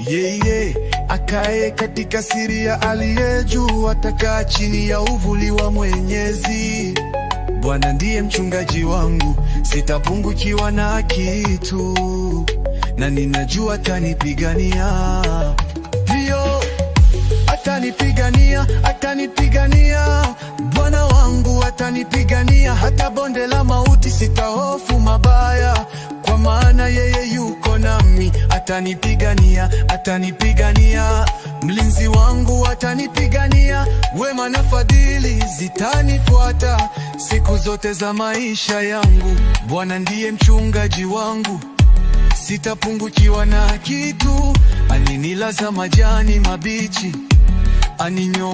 Yeye akae katika siri ya aliye juu atakaa chini ya uvuli wa Mwenyezi. Bwana ndiye mchungaji wangu, sitapungukiwa na kitu, na ninajua atanipigania. Ndio, atanipigania, atanipigania. Bwana wangu atanipigania, hata bonde la mauti sitahofu mabaya, kwa maana yeye yuko nami. Atanipigania, atanipigania. Mlinzi wangu atanipigania, wema na fadhili zitanifuata siku zote za maisha yangu. Bwana ndiye mchungaji wangu, sitapungukiwa na kitu. Aninilaza majani mabichi, aninyo